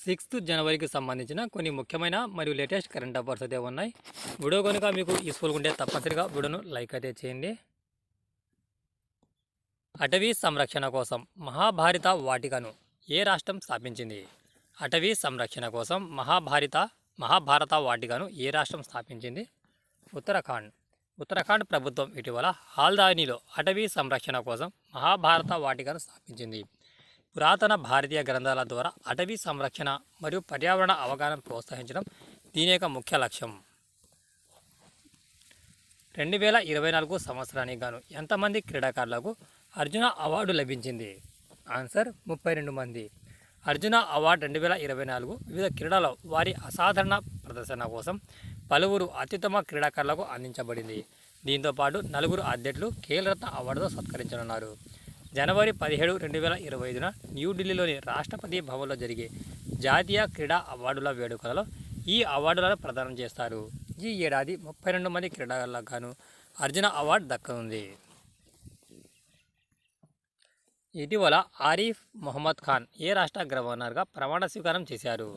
6th జనవరికి సంబంధించిన కొన్ని ముఖ్యమైన మరియు లేటెస్ట్ కరెంట్ అఫైర్స్ అయితే ఉన్నాయి. వీడియో కనుక మీకు యూస్ఫుల్గా ఉంటే తప్పనిసరిగా వీడియోను లైక్ అయితే చేయండి. అటవీ సంరక్షణ కోసం మహాభారత వాటికను ఏ రాష్ట్రం స్థాపించింది? అటవీ సంరక్షణ కోసం మహాభారత వాటికను ఏ రాష్ట్రం స్థాపించింది? ఉత్తరాఖండ్ ప్రభుత్వం ఇటీవల హాల్దానిలో అటవీ సంరక్షణ కోసం మహాభారత వాటికను స్థాపించింది. పురాతన భారతీయ గ్రంథాల ద్వారా అటవీ సంరక్షణ మరియు పర్యావరణ అవగాహన ప్రోత్సహించడం దీని యొక్క ముఖ్య లక్ష్యం. 2024 సంవత్సరానికి గాను ఎంతమంది క్రీడాకారులకు అర్జున అవార్డు లభించింది? ఆన్సర్ 32 మంది. అర్జున అవార్డు 2024 వివిధ క్రీడల్లో వారి అసాధారణ ప్రదర్శన కోసం పలువురు అత్యుత్తమ క్రీడాకారులకు అందించబడింది. దీంతోపాటు 4 అథ్లెట్లు ఖేల్రత్న అవార్డుతో సత్కరించనున్నారు. జనవరి 17, 2025 న్యూఢిల్లీలోని రాష్ట్రపతి భవన్లో జరిగే జాతీయ క్రీడా అవార్డుల వేడుకలలో ఈ అవార్డులను ప్రదానం చేస్తారు. ఈ ఏడాది 32 మంది క్రీడాకారులకు గాను అర్జున అవార్డు దక్కనుంది. ఇటీవల ఆరిఫ్ మొహమ్మద్ ఖాన్ ఏ రాష్ట్ర గవర్నర్గా ప్రమాణ స్వీకారం చేశారు?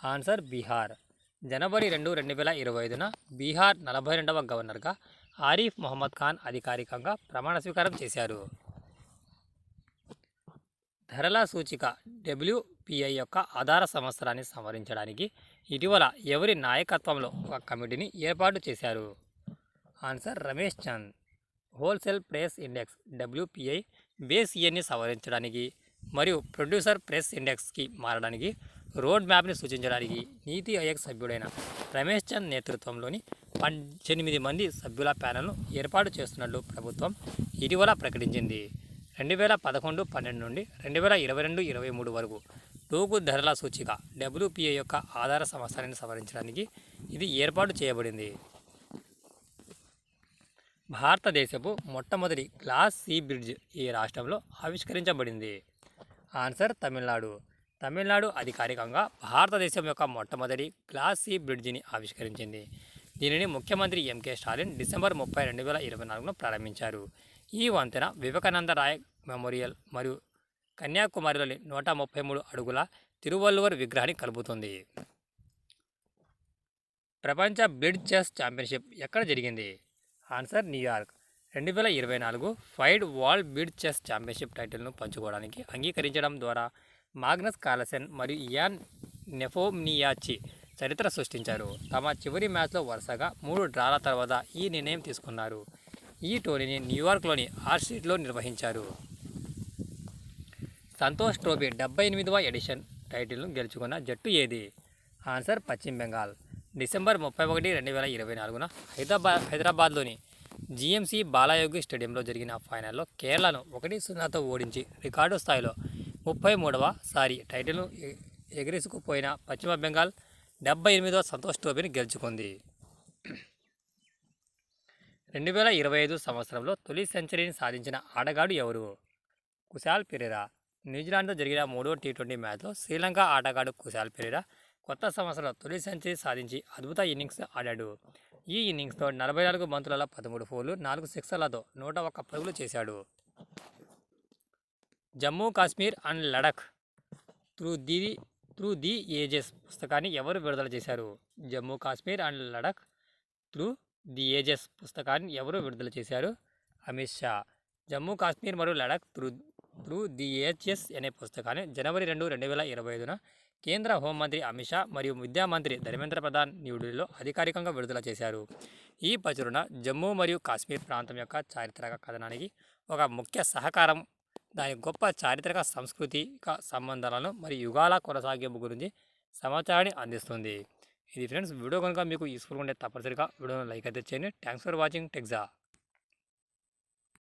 ఆన్సర్ బీహార్. జనవరి 2, 2025 బీహార్ 42వ గవర్నర్గా ఆరిఫ్ మొహమ్మద్ ఖాన్ అధికారికంగా ప్రమాణ స్వీకారం చేశారు. ధరల సూచిక WPI యొక్క ఆధార సంవత్సరాన్ని సంవరించడానికి ఇటీవల ఎవరి నాయకత్వంలో ఒక కమిటీని ఏర్పాటు చేశారు? Answer Ramesh Chand. Wholesale price index WPI base ఇయర్ని సవరించడానికి మరియు ప్రొడ్యూసర్ ప్రైస్ ఇండెక్స్కి మారడానికి రోడ్ మ్యాప్ని సూచించడానికి నీతి ఆయోగ్ సభ్యుడైన రమేష్ చంద్ నేతృత్వంలోని 18 మంది సభ్యుల ప్యానెల్ను ఏర్పాటు చేస్తున్నట్లు ప్రభుత్వం ఇటీవల ప్రకటించింది. 2011-12 నుండి 2022-23 వరకు తూగు ధరల సూచిక WPI యొక్క ఆధార సంవత్సరాన్ని సవరించడానికి ఇది ఏర్పాటు చేయబడింది. భారతదేశపు మొట్టమొదటి గ్లాస్ సీ బ్రిడ్జ్ ఈ రాష్ట్రంలో ఆవిష్కరించబడింది? ఆన్సర్ తమిళనాడు. తమిళనాడు అధికారికంగా భారతదేశం యొక్క మొట్టమొదటి గ్లాస్ సీ బ్రిడ్జిని ఆవిష్కరించింది. దీనిని ముఖ్యమంత్రి ఎంకే స్టాలిన్ డిసెంబర్ 30, 2024 ప్రారంభించారు. ఈ వంతెన వివేకానంద రాయ్ మెమోరియల్ మరియు కన్యాకుమారిలోని 133 అడుగుల తిరువల్లువర్ విగ్రహాన్ని కలుపుతుంది. ప్రపంచ బ్లిట్జ్ చెస్ ఛాంపియన్షిప్ ఎక్కడ జరిగింది? ఆన్సర్ న్యూయార్క్. 2024 FIDE world blitz chess championship టైటిల్ను పంచుకోవడానికి అంగీకరించడం ద్వారా మాగ్నస్ కార్ల్సెన్ మరియు ఇయాన్ నెఫోమ్నియాచి చరిత్ర సృష్టించారు. తమ చివరి మ్యాచ్లో వరుసగా 3 డ్రాల తర్వాత ఈ నిర్ణయం తీసుకున్నారు. ఈ టోర్నీని న్యూయార్క్లోని ఆర్ స్ట్రీట్లో నిర్వహించారు. సంతోష్ ట్రోఫీ 78వ ఎడిషన్ టైటిల్ను గెలుచుకున్న జట్టు ఏది? ఆన్సర్ పశ్చిమ బెంగాల్. డిసెంబర్ 31, 2024 హైదరాబాద్లోని GMC బాలయోగి స్టేడియంలో జరిగిన ఫైనల్లో కేరళను 1-0తో ఓడించి రికార్డు స్థాయిలో 33వ టైటిల్ను ఎగిరేసుకుపోయిన పశ్చిమ బెంగాల్ 78వ సంతోష్ ట్రోఫీని గెలుచుకుంది. 2025 సంవత్సరంలో తొలి సెంచరీని సాధించిన ఆటగాడు ఎవరు? కుశాల్ పెరేరా. న్యూజిలాండ్తో జరిగిన 3వ T20 మ్యాచ్లో శ్రీలంక ఆటగాడు కుశాల్ పెరేరా కొత్త సంవత్సరంలో తొలి సెంచరీ సాధించి అద్భుత ఇన్నింగ్స్ ఆడాడు. ఈ ఇన్నింగ్స్తో 44 బంతులలో 13 ఫోర్లు, 4 సిక్సర్లతో 101 పరుగులు చేశాడు. Jammu Kashmir and Ladakh through the ages పుస్తకాన్ని ఎవరు విడుదల చేశారు? Jammu Kashmir and Ladakh through the ages పుస్తకాన్ని ఎవరు విడుదల చేశారు? అమిత్ షా. జమ్మూ కాశ్మీర్ మరియు లడాఖ్ త్రూ ది ఏజెస్ అనే పుస్తకాన్ని జనవరి 2, 2025 కేంద్ర హోంమంత్రి అమిత్ షా మరియు విద్యామంత్రి ధర్మేంద్ర ప్రధాన్ న్యూఢిల్లీలో అధికారికంగా విడుదల చేశారు. ఈ ప్రచురణ జమ్మూ మరియు కాశ్మీర్ ప్రాంతం యొక్క చారిత్రక కథనానికి ఒక ముఖ్య సహకారం, దాని గొప్ప చారిత్రక సాంస్కృతిక సంబంధాలను మరియు యుగాల కొనసాగింపు గురించి సమాచారాన్ని అందిస్తుంది. ఇది ఫ్రెండ్స్, వీడియో కనుక మీకు యూస్ఫుల్గా ఉంటే తప్పనిసరిగా వీడియోను లైక్ అయితే చేయండి. Thanks for watching టెక్జా.